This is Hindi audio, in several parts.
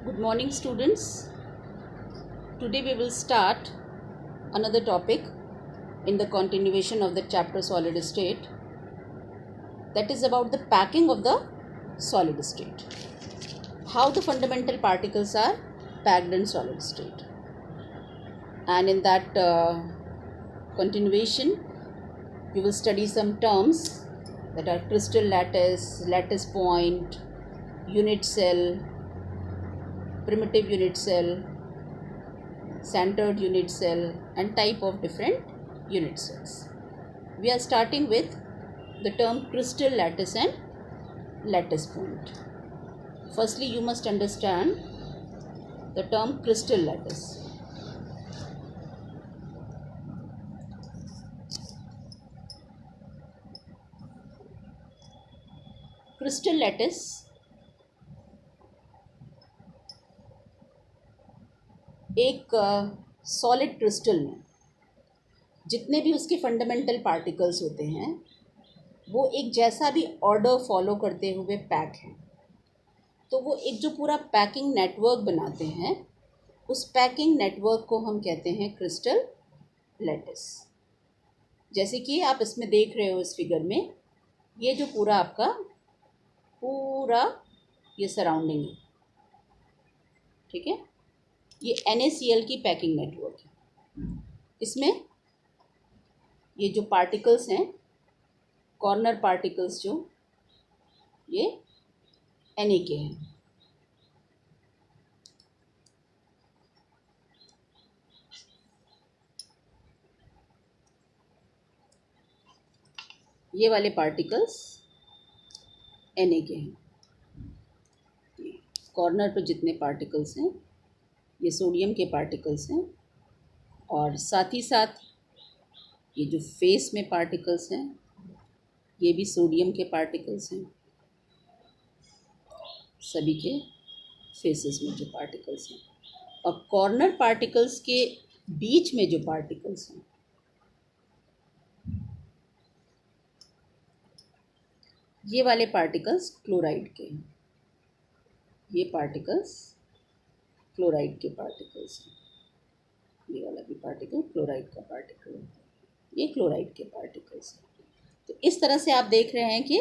Good morning, students. Today we will start another topic in the continuation of the chapter solid state, that is about the packing of the solid state. How the fundamental particles are packed in solid state. And in that continuation, we will study some terms that are crystal lattice, lattice point, unit cell, primitive unit cell, centered unit cell, and type of different unit cells. We are starting with the term crystal lattice and lattice point. Firstly, you must understand the term crystal lattice. Crystal lattice एक सॉलिड क्रिस्टल में जितने भी उसके फंडामेंटल पार्टिकल्स होते हैं वो एक जैसा भी ऑर्डर फॉलो करते हुए पैक हैं, तो वो एक जो पूरा पैकिंग नेटवर्क बनाते हैं, उस पैकिंग नेटवर्क को हम कहते हैं क्रिस्टल लैटिस। जैसे कि आप इसमें देख रहे हो इस फिगर में, ये जो पूरा आपका पूरा ये सराउंडिंग है, ठीक है, ये NaCl की पैकिंग नेटवर्क है। इसमें ये जो पार्टिकल्स हैं, कॉर्नर पार्टिकल्स जो ये Na के हैं। ये वाले पार्टिकल्स Na के हैं। कॉर्नर पर जितने पार्टिकल्स हैं ये सोडियम के पार्टिकल्स हैं, और साथ ही साथ ये जो फेस में पार्टिकल्स हैं ये भी सोडियम के पार्टिकल्स हैं। सभी के फेसेस में जो पार्टिकल्स हैं, और कॉर्नर पार्टिकल्स के बीच में जो पार्टिकल्स हैं ये वाले पार्टिकल्स क्लोराइड के हैं। ये पार्टिकल्स क्लोराइड के पार्टिकल्स हैं। ये वाला भी पार्टिकल क्लोराइड का पार्टिकल है, ये क्लोराइड के पार्टिकल्स हैं। तो इस तरह से आप देख रहे हैं कि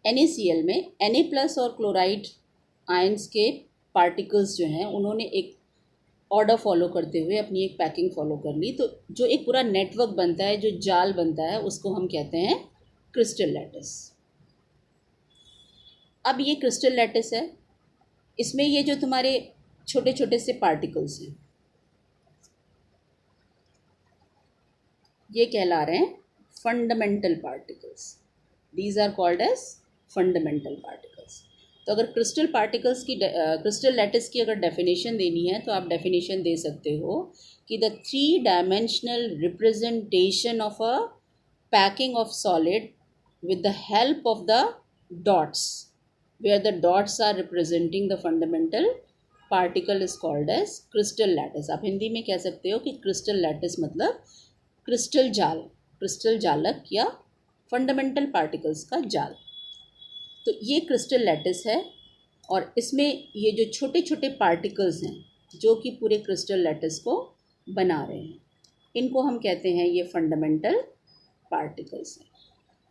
NaCl में Na+ और क्लोराइड आयंस के पार्टिकल्स जो हैं उन्होंने एक ऑर्डर फॉलो करते हुए अपनी एक पैकिंग फॉलो कर ली। तो जो एक पूरा नेटवर्क बनता है, जो जाल बनता है, उसको हम कहते हैं क्रिस्टल लैटिस। अब ये क्रिस्टल लैटिस है, इसमें ये जो तुम्हारे छोटे छोटे से पार्टिकल्स हैं ये कहला रहे हैं fundamental particles. These are called as fundamental particles. तो अगर क्रिस्टल लैटिस की अगर डेफिनेशन देनी है तो आप डेफिनेशन दे सकते हो कि the 3 dimensional representation of a packing of solid with the help of the dots, where the dots are representing the fundamental particle is called as crystal lattice। आप हिंदी में कह सकते हो कि क्रिस्टल लैटिस मतलब क्रिस्टल जाल, क्रिस्टल जालक या फंडामेंटल पार्टिकल्स का जाल। तो ये क्रिस्टल लैटिस है, और इसमें ये जो छोटे छोटे पार्टिकल्स हैं जो कि पूरे क्रिस्टल लैटिस को बना रहे हैं, इनको हम कहते हैं ये फंडामेंटल पार्टिकल्स हैं।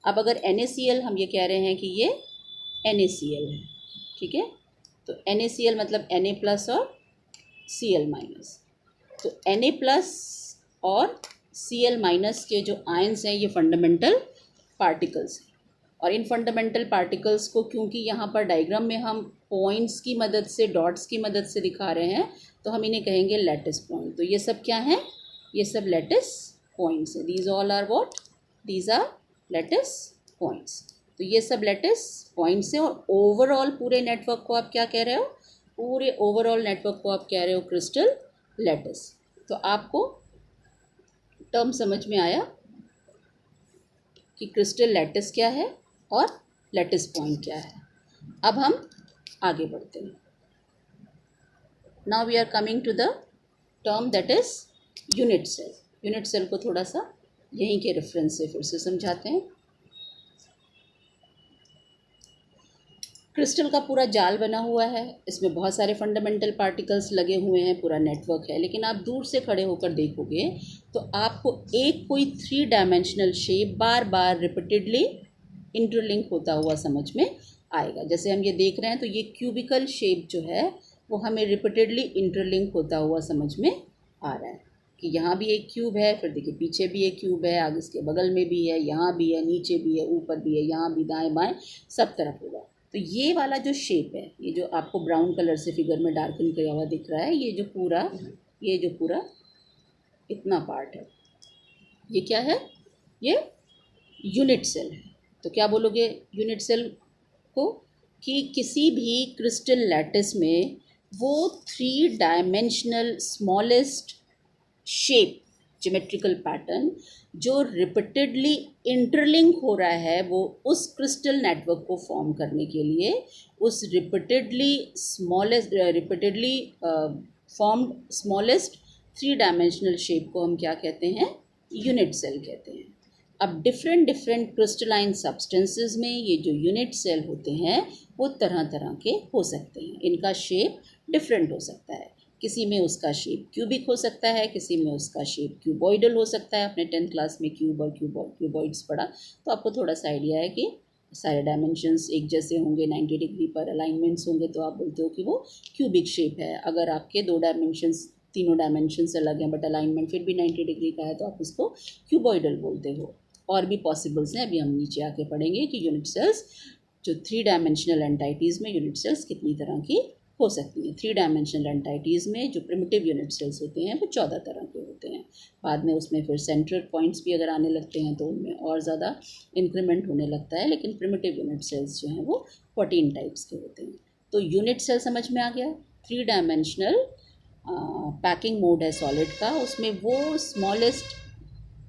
अब अगर NaCl हम ये कह रहे हैं कि ये NaCl है, ठीक है, तो NaCl मतलब Na+ और Cl-। तो Na+ और Cl- के जो आयंस हैं ये फंडामेंटल पार्टिकल्स हैं, और इन फंडामेंटल पार्टिकल्स को क्योंकि यहाँ पर डायग्राम में हम पॉइंट्स की मदद से, डॉट्स की मदद से दिखा रहे हैं, तो हम इन्हें कहेंगे लैटिस पॉइंट। तो ये सब क्या हैं? ये सब लैटिस पॉइंट्स हैं। These all are what? These are lattice points. तो ये सब लैटिस पॉइंट्स हैं, और ओवरऑल पूरे नेटवर्क को आप क्या कह रहे हो? पूरे ओवरऑल नेटवर्क को आप कह रहे हो क्रिस्टल लैटिस। तो आपको टर्म समझ में आया कि क्रिस्टल लैटिस क्या है और लैटिस पॉइंट क्या है। अब हम आगे बढ़ते हैं। Now we are coming to the term that is unit cell. Unit cell को थोड़ा सा यहीं के रेफरेंस से फिर से समझाते हैं। क्रिस्टल का पूरा जाल बना हुआ है, इसमें बहुत सारे फंडामेंटल पार्टिकल्स लगे हुए हैं, पूरा नेटवर्क है। लेकिन आप दूर से खड़े होकर देखोगे तो आपको एक कोई 3 डायमेंशनल शेप बार बार रिपीटेडली इंटरलिंक होता हुआ समझ में आएगा। जैसे हम ये देख रहे हैं तो ये क्यूबिकल शेप जो है वो हमें रिपीटेडली इंटरलिंक होता हुआ समझ में आ रहा है कि यहाँ भी एक क्यूब है, फिर देखिए पीछे भी एक क्यूब है, आगे इसके बगल में भी है, यहाँ भी है, नीचे भी है, ऊपर भी है, यहाँ भी, दाएं बाएं सब तरफ होगा। तो ये वाला जो शेप है, ये जो आपको ब्राउन कलर से फिगर में डार्कन किया हुआ दिख रहा है, ये जो पूरा इतना पार्ट है, ये क्या है? ये यूनिट सेल है। तो क्या बोलोगे यूनिट सेल को? कि किसी भी क्रिस्टल लैटिस में वो 3 dimensional smallest shape geometrical pattern जो रिपीटेडली इंटरलिंक हो रहा है, वो उस क्रिस्टल नेटवर्क को फॉर्म करने के लिए उस repeatedly formed smallest 3 dimensional shape को हम क्या कहते हैं? यूनिट सेल कहते हैं। अब डिफरेंट क्रिस्टलाइन सब्सटेंसेस में ये जो यूनिट सेल होते हैं वो तरह तरह के हो सकते हैं, इनका शेप डिफरेंट हो सकता है। किसी में उसका शेप क्यूबिक हो सकता है, किसी में उसका शेप क्यूबॉइडल हो सकता है। आपने 10th क्लास में क्यूब और क्यूबॉइड्स पढ़ा तो आपको थोड़ा सा आइडिया है कि सारे डायमेंशंस एक जैसे होंगे, 90 डिग्री पर अलाइनमेंट्स होंगे तो आप बोलते हो कि वो क्यूबिक शेप है। अगर आपके तीनों डायमेंशंस अलग हैं बट अलाइनमेंट फिर भी 90 डिग्री का है तो आप उसको क्यूबॉइडल बोलते हो। और भी पॉसिबल्स हैं, अभी हम नीचे आके पढ़ेंगे कि यूनिट सेल्स जो 3 डायमेंशनल एंटाइटीज़ में यूनिट सेल्स कितनी तरह की हो सकती हैं। 3 डायमेंशनल एंटाइटीज़ में जो प्रिमिटिव यूनिट सेल्स होते हैं वो 14 तरह के होते हैं। बाद में उसमें फिर सेंट्रल पॉइंट्स भी अगर आने लगते हैं तो उनमें और ज़्यादा इंक्रीमेंट होने लगता है, लेकिन प्रिमिटिव यूनिट सेल्स जो हैं वो 14 टाइप्स के होते हैं। तो यूनिट सेल समझ में आ गया। 3 डायमेंशनल पैकिंग मोड है सॉलिड का, उसमें वो स्मॉलेस्ट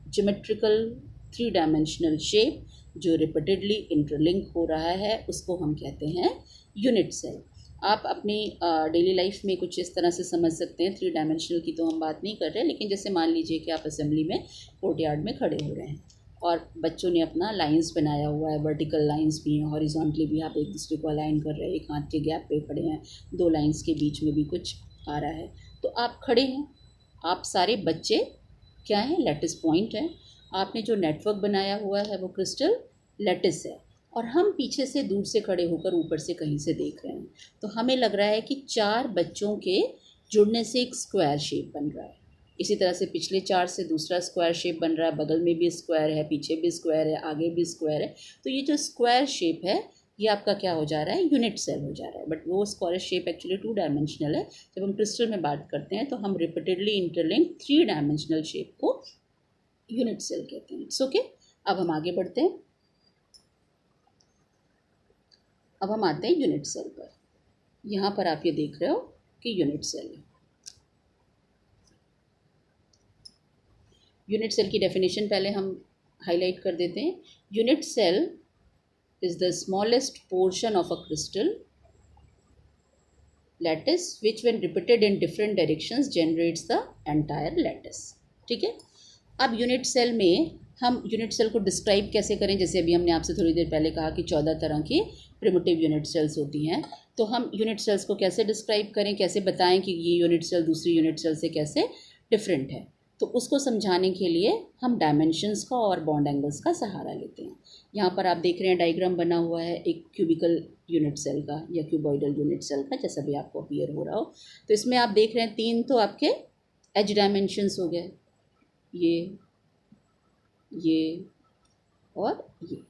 ज्योमेट्रिकल 3 डायमेंशनल शेप जो रिपीटेडली इंटरलिंक हो रहा है उसको हम कहते हैं यूनिट सेल। आप अपनी डेली लाइफ में कुछ इस तरह से समझ सकते हैं। 3 डायमेंशनल की तो हम बात नहीं कर रहे, लेकिन जैसे मान लीजिए कि आप असेंबली में कोर्टयार्ड में खड़े हो रहे हैं और बच्चों ने अपना लाइंस बनाया हुआ है, वर्टिकल लाइंस भी हैं, हॉरिजॉन्टली भी आप एक दूसरे को अलाइन कर रहे हैं, एक हाथ के गैप पे खड़े हैं, 2 लाइंस के बीच में भी कुछ आ रहा है। तो आप खड़े हैं, आप सारे बच्चे क्या हैं? लैटिस पॉइंट हैं। आपने जो नेटवर्क बनाया हुआ है वो क्रिस्टल लैटिस है और हम पीछे से दूर से खड़े होकर ऊपर से कहीं से देख रहे हैं तो हमें लग रहा है कि 4 बच्चों के जुड़ने से एक स्क्वायर शेप बन रहा है। इसी तरह से पिछले 4 से दूसरा स्क्वायर शेप बन रहा है, बगल में भी स्क्वायर है, पीछे भी स्क्वायर है, आगे भी स्क्वायर है। तो ये जो स्क्वायर शेप है ये आपका क्या हो जा रहा है? यूनिट सेल हो जा रहा है। बट वो स्क्वायर शेप एक्चुअली 2 डायमेंशनल है। जब हम क्रिस्टल में बात करते हैं तो हम रिपीटेडली इंटरलिंक 3 डायमेंशनल शेप को यूनिट सेल कहते हैं। It's okay. अब हम आगे बढ़ते हैं। अब हम आते हैं यूनिट सेल पर। यहाँ पर आप ये देख रहे हो कि यूनिट सेल है। यूनिट सेल की डेफिनेशन पहले हम हाईलाइट कर देते हैं। Unit cell is the smallest portion of a crystal lattice which when repeated in different directions generates the entire lattice. ठीक है। अब यूनिट सेल में हम यूनिट सेल को डिस्क्राइब कैसे करें? जैसे अभी हमने आपसे थोड़ी देर पहले कहा कि 14 तरह की प्रिमिटिव यूनिट सेल्स होती हैं, तो हम यूनिट सेल्स को कैसे डिस्क्राइब करें, कैसे बताएं कि ये यूनिट सेल दूसरी यूनिट सेल से कैसे डिफरेंट है? तो उसको समझाने के लिए हम डायमेंशंस का और बॉन्ड एंगल्स का सहारा लेते हैं। यहाँ पर आप देख रहे हैं डायग्राम बना हुआ है एक क्यूबिकल यूनिट सेल का या क्यूबॉइडल यूनिट सेल का, जैसा भी आपको अपीयर हो रहा हो। तो इसमें आप देख रहे हैं 3 तो आपके एज डायमेंशंस हो गए, ये और ये।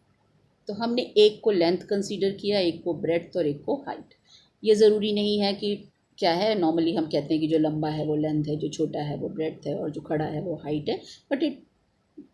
तो हमने एक को लेंथ कंसीडर किया, एक को ब्रेड्थ और एक को हाइट। ये ज़रूरी नहीं है कि क्या है, नॉर्मली हम कहते हैं कि जो लंबा है वो लेंथ है, जो छोटा है वो ब्रेड्थ है और जो खड़ा है वो हाइट है, बट इट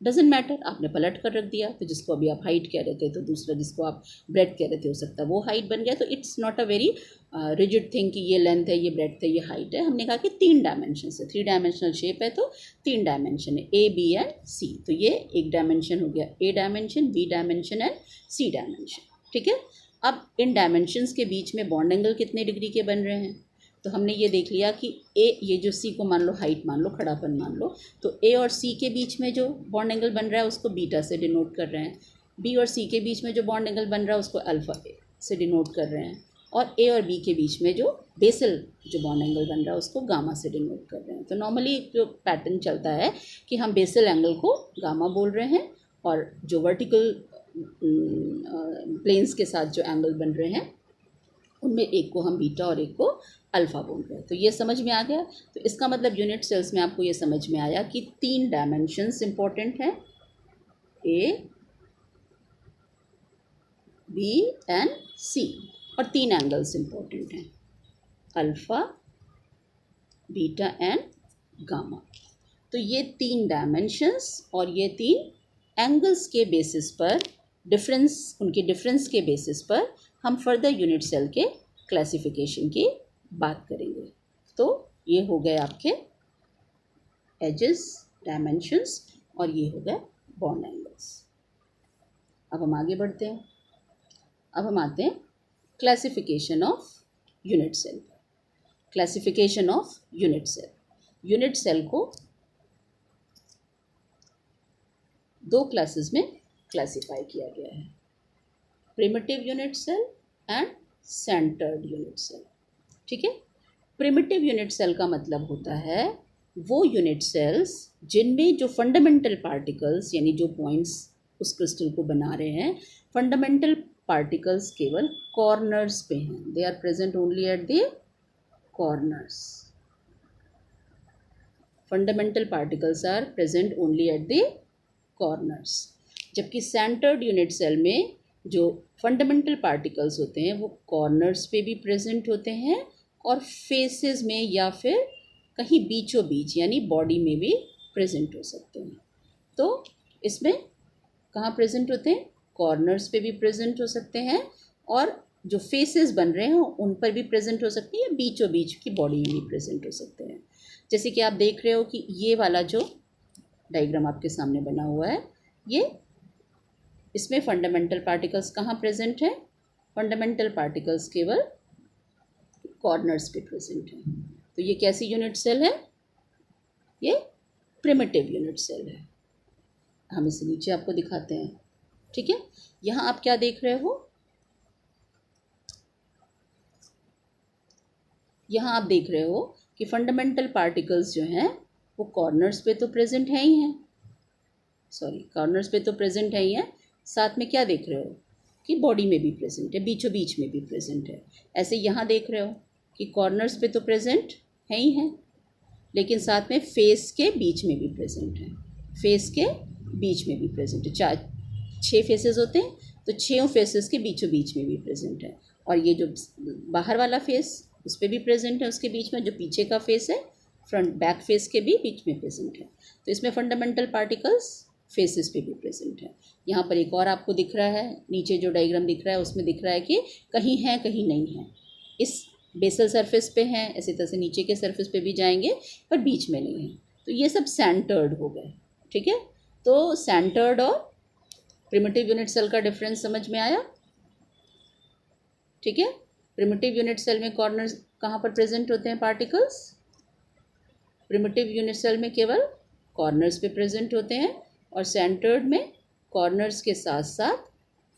डजेंट मैटर। आपने पलट कर रख दिया तो जिसको अभी आप हाइट कह रहे थे तो दूसरा जिसको आप ब्रेड्थ कह रहे थे हो सकता है वो हाइट बन गया। तो it's not a very rigid thing कि ये लेंथ है, ये ब्रेड्थ है, ये हाइट है। हमने कहा कि 3 डायमेंशन है, 3 डायमेंशनल शेप है तो 3 डायमेंशन है, ए बी एंड सी। तो ये एक डायमेंशन हो गया, A dimension, B dimension and C dimension. ठीक है। अब इन डायमेंशंस के बीच में बॉन्ड एंगल कितने डिग्री के बन रहे हैं? तो हमने ये देख लिया कि ए, ये जो सी को मान लो हाइट मान लो, खड़ापन मान लो, तो ए और सी के बीच में जो बॉन्ड एंगल बन रहा है उसको बीटा से डिनोट कर रहे हैं। बी और सी के बीच में जो बॉन्ड एंगल बन रहा है उसको अल्फ़ा से डिनोट कर रहे हैं, और ए और बी के बीच में जो बेसल जो बॉन्ड एंगल बन रहा है उसको गामा से डिनोट कर रहे हैं। तो नॉर्मली जो पैटर्न चलता है कि हम बेसल एंगल को गामा बोल रहे हैं, और जो वर्टिकल प्लेन्स के साथ जो एंगल बन रहे हैं उनमें एक को हम बीटा और एक को अल्फ़ा बोल रहे हैं। तो ये समझ में आ गया। तो इसका मतलब यूनिट सेल्स में आपको ये समझ में आया कि 3 डायमेंशंस इंपॉर्टेंट हैं, ए, बी एंड सी, और 3 एंगल्स इंपॉर्टेंट हैं, अल्फ़ा, बीटा एंड गामा। तो ये 3 डायमेंशंस और ये 3 एंगल्स के बेसिस पर उनके डिफरेंस के बेसिस पर हम फर्दर यूनिट सेल के क्लासिफिकेशन की बात करेंगे। तो ये हो गए आपके एजेस, डायमेंशंस, और ये हो गए बॉन्ड एंगल्स। अब हम आगे बढ़ते हैं। अब हम आते हैं क्लासिफिकेशन ऑफ यूनिट सेल पर। Classification of unit cell. Unit cell को 2 क्लासेस में क्लासिफाई किया गया है, primitive unit cell and centred unit cell. ठीक है। प्रिमिटिव यूनिट सेल का मतलब होता है वो यूनिट सेल्स जिनमें जो फंडामेंटल पार्टिकल्स यानी जो पॉइंट्स उस क्रिस्टल को बना रहे हैं, फंडामेंटल पार्टिकल्स केवल कॉर्नर्स पे हैं, they are present only at the corners. Fundamental particles are present only at the corners. जबकि सेंटर्ड यूनिट सेल में जो फंडामेंटल पार्टिकल्स होते हैं वो कॉर्नर्स पे भी प्रेजेंट होते हैं और फेसेस में या फिर कहीं बीचों बीच यानी बॉडी में भी प्रेजेंट हो सकते हैं। तो इसमें कहाँ प्रेजेंट होते हैं? कॉर्नर्स पे भी प्रेजेंट हो सकते हैं, और जो फेसेस बन रहे हैं उन पर भी प्रेजेंट हो सकते हैं, या बीचों बीच की बॉडी में भी प्रेजेंट हो सकते हैं। जैसे कि आप देख रहे हो कि ये वाला जो डायग्राम आपके सामने बना हुआ है, ये इसमें फंडामेंटल पार्टिकल्स कहाँ प्रेजेंट है? फंडामेंटल पार्टिकल्स केवल कॉर्नर्स पे प्रेजेंट है। तो ये कैसी यूनिट सेल है? ये प्रिमिटिव यूनिट सेल है। हम इसे नीचे आपको दिखाते हैं। ठीक है। यहाँ आप क्या देख रहे हो? यहाँ आप देख रहे हो कि फंडामेंटल पार्टिकल्स जो हैं वो कॉर्नर्स पे तो प्रेजेंट है ही हैं, कॉर्नर्स पे तो प्रेजेंट है ही हैं, साथ में क्या देख रहे हो कि बॉडी में भी प्रेजेंट है, बीचों बीच में भी प्रेजेंट है। ऐसे यहाँ देख रहे हो कि कॉर्नर्स पे तो प्रेजेंट है ही हैं, लेकिन साथ में फेस के बीच में भी प्रेजेंट है, फेस के बीच में भी प्रेजेंट है। 6 फेसेस होते हैं, तो 6 फेसेस के बीचों बीच में भी प्रेजेंट है। और ये जो बाहर वाला फेस उस पर भी प्रेजेंट है, उसके बीच में जो पीछे का फेस है फ्रंट बैक फेस के भी बीच में प्रेजेंट है। तो इसमें फंडामेंटल पार्टिकल्स फेसेस पे भी प्रेजेंट है। यहाँ पर एक और आपको दिख रहा है, नीचे जो डायग्राम दिख रहा है उसमें दिख रहा है कि कहीं है कहीं नहीं है। इस बेसल सरफेस पे हैं, ऐसी तरह से नीचे के सरफेस पे भी जाएंगे, पर बीच में नहीं है। तो ये सब सेंटर्ड हो गए। ठीक है। तो सेंटर्ड और प्रिमिटिव यूनिट सेल का डिफरेंस समझ में आया? ठीक है। प्रिमिटिव यूनिट सेल में कॉर्नर्स कहाँ पर प्रेजेंट होते हैं पार्टिकल्स? प्रिमिटिव यूनिट सेल में केवल कॉर्नर्स पे प्रेजेंट होते हैं, और सेंटर्ड में कॉर्नर्स के साथ साथ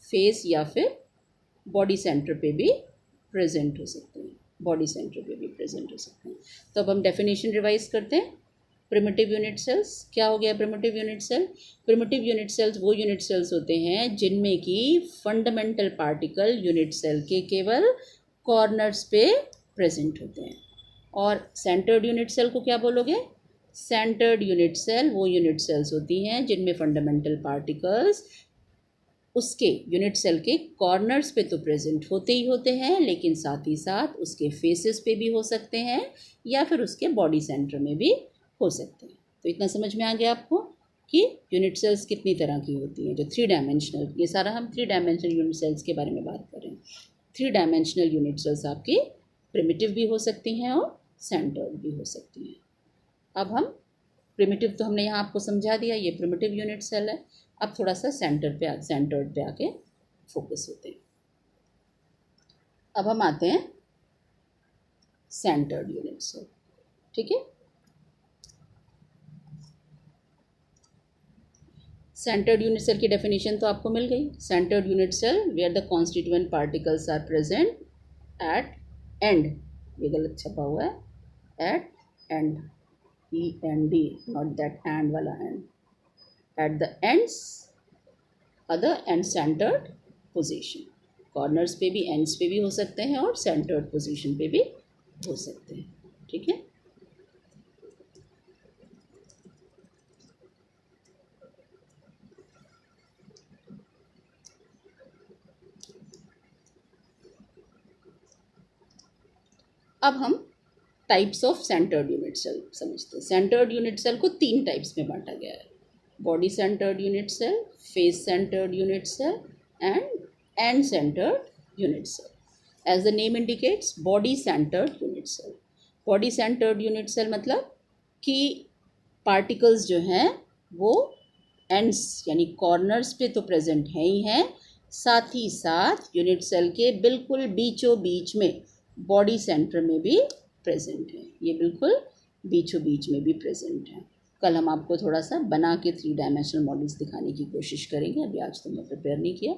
फेस या फिर बॉडी सेंटर पे भी प्रेजेंट हो सकते हैं, बॉडी सेंटर पे भी प्रेजेंट हो सकते हैं। तो अब हम डेफिनेशन रिवाइज करते हैं। प्रिमिटिव यूनिट सेल्स क्या हो गया? Primitive unit cell, primitive unit cells वो यूनिट सेल्स होते हैं जिनमें कि फंडामेंटल पार्टिकल यूनिट सेल के केवल कॉर्नर्स पे प्रेजेंट होते हैं। और सेंटर्ड यूनिट सेल को क्या बोलोगे? सेंटर्ड यूनिट सेल वो यूनिट सेल्स होती हैं जिनमें फंडामेंटल पार्टिकल्स उसके यूनिट सेल के कॉर्नर्स पे तो प्रेजेंट होते ही होते हैं, लेकिन साथ ही साथ उसके फेसेस पे भी हो सकते हैं, या फिर उसके बॉडी सेंटर में भी हो सकते हैं। तो इतना समझ में आ गया आपको कि यूनिट सेल्स कितनी तरह की होती हैं। जो 3 डायमेंशनल, ये सारा हम 3 डायमेंशनल यूनिट सेल्स के बारे में बात कर रहे हैं। 3 डायमेंशनल यूनिट सेल्स आपकी प्रिमिटिव भी हो सकती हैं और सेंटर्ड भी हो सकती हैं। अब हम प्रिमिटिव तो हमने यहाँ आपको समझा दिया, ये प्रिमिटिव यूनिट सेल है। अब थोड़ा सा सेंटर्ड पे आके फोकस होते हैं। अब हम आते हैं सेंटर्ड यूनिट सेल। ठीक है। सेंटर्ड यूनिट सेल की डेफिनेशन तो आपको मिल गई. Centred unit cell where the constituent particles are present at end, ये गलत छपा हुआ है, at end, END, not that end वाला end, at the ends other end centred position. Corners पे भी, एंड्स पे भी हो सकते हैं और सेंटर्ड पोजीशन पे भी हो सकते हैं. ठीक है. अब हम types of centred unit cell समझते हैं. सेंटर्ड यूनिट सेल को 3 टाइप्स में बांटा गया है. Body centred unit cell, face centred unit cell and centred unit cell. As the name indicates, body centred unit cell. Body centred unit cell मतलब कि पार्टिकल्स जो हैं वो एंड्स यानी कॉर्नर्स पे तो प्रेजेंट हैं ही हैं, साथ ही साथ यूनिट सेल के बिल्कुल बीचों बीच में बॉडी सेंटर में भी प्रेजेंट है. ये बिल्कुल बीचों बीच में भी प्रेजेंट है. कल हम आपको थोड़ा सा बना के 3 डायमेंशनल मॉडल्स दिखाने की कोशिश करेंगे. अभी आज तो मैं प्रिपेयर नहीं किया.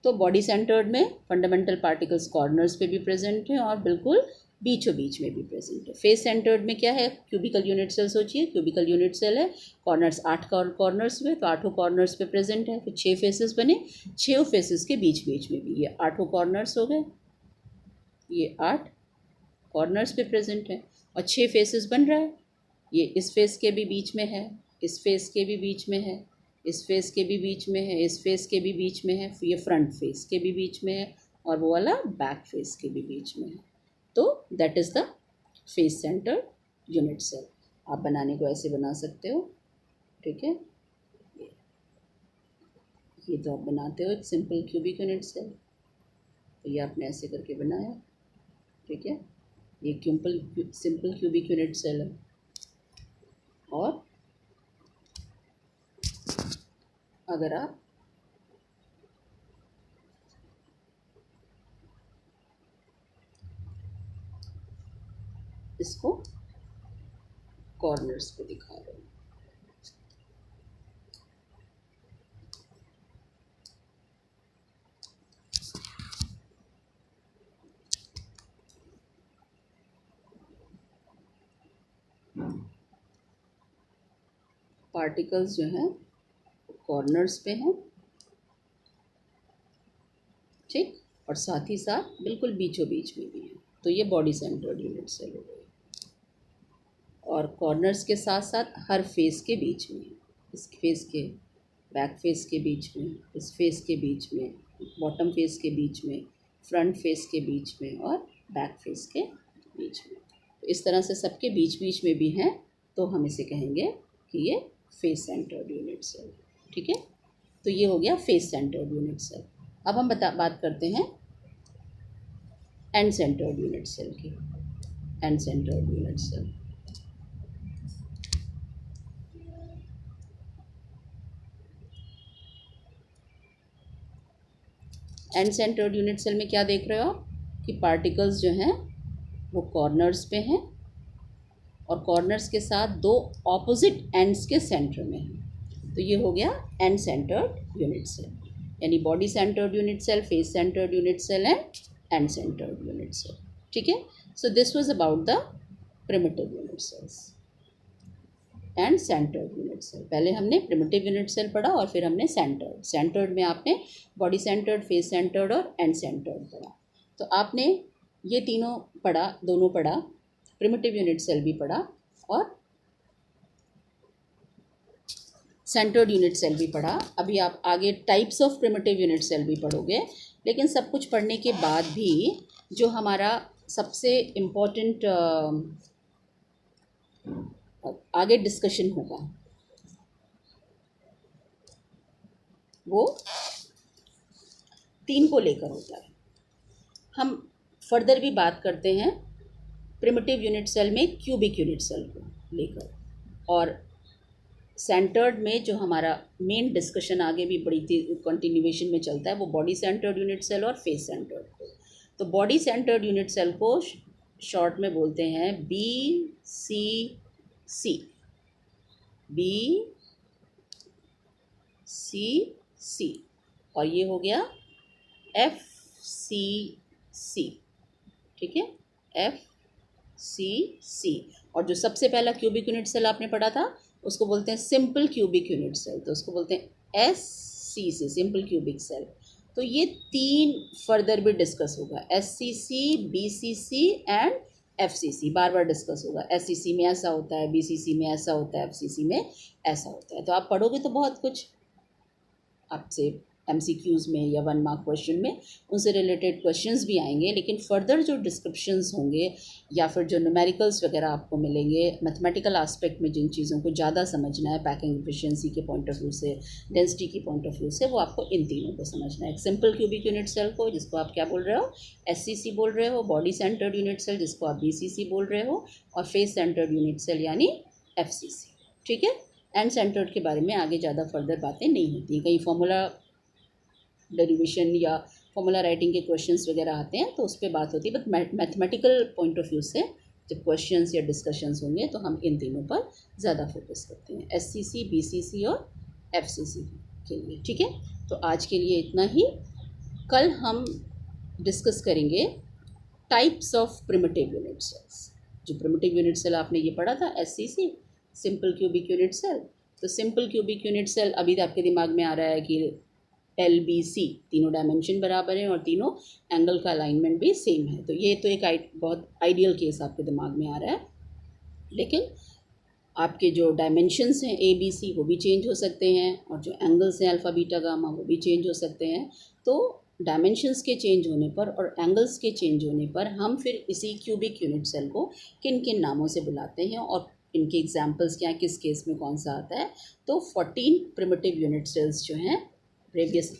तो बॉडी सेंटर्ड में फंडामेंटल पार्टिकल्स कॉर्नर्स पे भी प्रेजेंट हैं और बिल्कुल बीचों बीच में भी प्रेजेंट है. फेस सेंटर्ड में क्या है, क्यूबिकल यूनिट सेल. सोचिए क्यूबिकल यूनिट सेल है, कॉर्नर्स 8 कॉर्नर्स हुए तो 8 कॉर्नर्स पे प्रेजेंट है. फिर 6 फेसेस बने, 6 फेसेस के बीच बीच में भी ये 8 कॉर्नर्स हो गए. ये 8 कॉर्नर्स पे प्रेजेंट है और 6 फेसेस बन रहा है. ये इस फेस के भी बीच में है, इस फेस के भी बीच में है, इस फेस के भी बीच में है, इस फेस के भी बीच में है, फिर ये फ्रंट फेस के भी बीच में है और वो वाला बैक फेस के भी बीच में है. तो that is the face centre unit cell. आप बनाने को ऐसे बना सकते हो. ठीक है. ये तो आप बनाते हो एक सिंपल क्यूबिक यूनिट सेल. तो ये आपने ऐसे करके बनाया. ठीक है. ये सिंपल क्यूबिक यूनिट सेल है. और अगर आप इसको कॉर्नर्स पे दिखा रहे हो, पार्टिकल्स जो हैं कॉर्नर्स पे हैं. ठीक. और साथ ही साथ बिल्कुल बीचों बीच में भी है. तो ये बॉडी सेंटर्ड यूनिट सेल हो गई. और कॉर्नर्स के साथ साथ हर फेस के बीच में, इस फेस के बैक फेस के बीच में, इस फेस के बीच में, बॉटम फेस के बीच में, फ्रंट फेस के बीच में और बैक फेस के बीच में. तो इस तरह से सबके बीच बीच में भी हैं. तो हम इसे कहेंगे कि ये फेस सेंटर्ड यूनिट सेल. ठीक है. तो ये हो गया फेस सेंटर्ड यूनिट सेल. अब हम बात करते हैं एंड सेंटर्ड यूनिट सेल की. End centred unit cell. And centred unit cell में क्या देख रहे हो आप कि पार्टिकल्स जो हैं वो कॉर्नर्स पे हैं और कॉर्नर्स के साथ 2 ऑपोजिट एंड्स के सेंटर में हैं. तो ये हो गया एंड सेंटर्ड यूनिट सेल. यानी body centred unit cell, face centred unit cell and centred unit cell. ठीक है. So this was about the primitive unit cells and centred unit cell. पहले हमने प्रिमिटिव यूनिट सेल पढ़ा और फिर हमने सेंटर्ड में आपने बॉडी सेंटर्ड, फेस सेंटर्ड और एंड सेंटर्ड पढ़ा. तो आपने ये तीनों पढ़ा, दोनों पढ़ा, प्रिमिटिव यूनिट सेल भी पढ़ा और सेंटर्ड यूनिट सेल भी पढ़ा. अभी आप आगे types of primitive unit cell भी पढ़ोगे. लेकिन सब कुछ पढ़ने के बाद भी जो हमारा सबसे इम्पोर्टेंट आगे डिस्कशन होगा वो 3 को लेकर होता है. हम फर्दर भी बात करते हैं प्रिमिटिव यूनिट सेल में क्यूबिक यूनिट सेल को लेकर. और सेंटर्ड में जो हमारा मेन डिस्कशन आगे भी बड़ी कंटिन्यूएशन में चलता है वो बॉडी सेंटर्ड यूनिट सेल और फेस सेंटर्ड को. तो बॉडी सेंटर्ड यूनिट सेल को शॉर्ट में बोलते हैं BCC. सी सी, और ये हो गया एफ सी सी, ठीक है, एफ सी सी। और जो सबसे पहला क्यूबिक यूनिट सेल आपने पढ़ा था उसको बोलते हैं सिंपल क्यूबिक यूनिट सेल, तो उसको बोलते हैं S C C, simple cubic cell. तो ये तीन फर्दर भी डिस्कस होगा, S C C, B C C and F C C, बार बार डिस्कस होगा। एस सी सी में ऐसा होता है, बी सी सी में ऐसा होता है, एफ सी सी में ऐसा होता है। तो आप पढ़ोगे तो बहुत कुछ आपसे एमसीक्यूज़ में या 1 मार्क क्वेश्चन में उनसे रिलेटेड क्वेश्चंस भी आएंगे, लेकिन फर्दर जो डिस्क्रिप्शंस होंगे या फिर जो न्यूमेरिकल्स वगैरह आपको मिलेंगे, मैथमेटिकल एस्पेक्ट में जिन चीज़ों को ज़्यादा समझना है पैकिंग एफिशिएंसी के पॉइंट ऑफ व्यू से, डेंसिटी की पॉइंट ऑफ व्यू से, वो आपको इन तीनों को समझना है। एक सिंपल क्यूबिक यूनिट सेल को, जिसको आप क्या बोल रहे हो, एससीसी बोल रहे हो, बॉडी सेंटर्ड यूनिट सेल जिसको आप बीसीसी बोल रहे हो, और फेस सेंटर्ड यूनिट सेल यानी एफसीसी, ठीक है। एंड सेंटर्ड के बारे में आगे ज़्यादा फर्दर बातें नहीं होती, कहीं फॉर्मूला डेरिवेशन या फॉर्मूला राइटिंग के क्वेश्चंस वगैरह आते हैं तो उस पर बात होती है, but mathematical point of view से जब क्वेश्चंस या डिस्कशंस होंगे तो हम इन तीनों पर ज़्यादा फोकस करते हैं, एससीसी, बीसीसी और एफसीसी के लिए, ठीक है। तो आज के लिए इतना ही। कल हम डिस्कस करेंगे types of primitive unit cells. जो प्रिमिटिव यूनिट सेल आपने ये पढ़ा था SCC, simple cubic unit cell, तो सिंपल क्यूबिक यूनिट सेल अभी आपके दिमाग में आ रहा है कि एल बी सी, तीनों डायमेंशन बराबर हैं और तीनों एंगल का अलाइनमेंट भी सेम है। तो ये तो एक बहुत आइडियल केस आपके दिमाग में आ रहा है, लेकिन आपके जो डायमेंशंस हैं ए बी सी वो भी चेंज हो सकते हैं, और जो एंगल्स हैं अल्फ़ा बीटा गामा वो भी चेंज हो सकते हैं। तो डायमेंशंस के चेंज होने पर और एंगल्स के चेंज होने पर हम फिर इसी क्यूबिक यूनिट सेल को किन किन नामों से बुलाते हैं और इनके एग्जाम्पल्स क्या हैं, किस केस में कौन सा आता है। तो 14 प्रिमिटिव यूनिट सेल्स जो हैं, रेडियस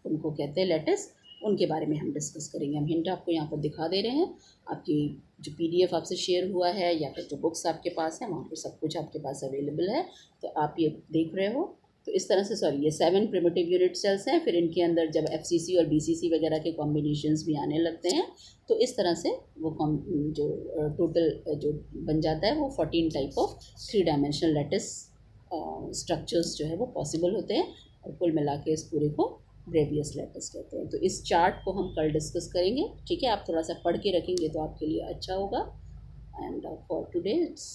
उनको कहते हैं लेटिस, उनके बारे में हम डिस्कस करेंगे। हम हिंट आपको यहाँ पर दिखा दे रहे हैं, आपकी जो पीडीएफ आपसे शेयर हुआ है या फिर जो बुक्स आपके पास है वहाँ पर सब कुछ आपके पास अवेलेबल है, तो आप ये देख रहे हो। तो इस तरह से ये 7 प्रिमिटिव यूनिट सेल्स हैं, फिर इनके अंदर जब एफसीसी और बीसीसी वगैरह के कॉम्बिनेशंस भी आने लगते हैं तो इस तरह से वो जो टोटल जो बन जाता है वो 14 type of 3 dimensional lattice structures जो है वो पॉसिबल होते हैं, और कुल मिला के इस पूरे को ब्रेवियस लेटिस कहते हैं। तो इस चार्ट को हम कल डिस्कस करेंगे, ठीक है। आप थोड़ा सा पढ़ के रखेंगे तो आपके लिए अच्छा होगा। And for today it's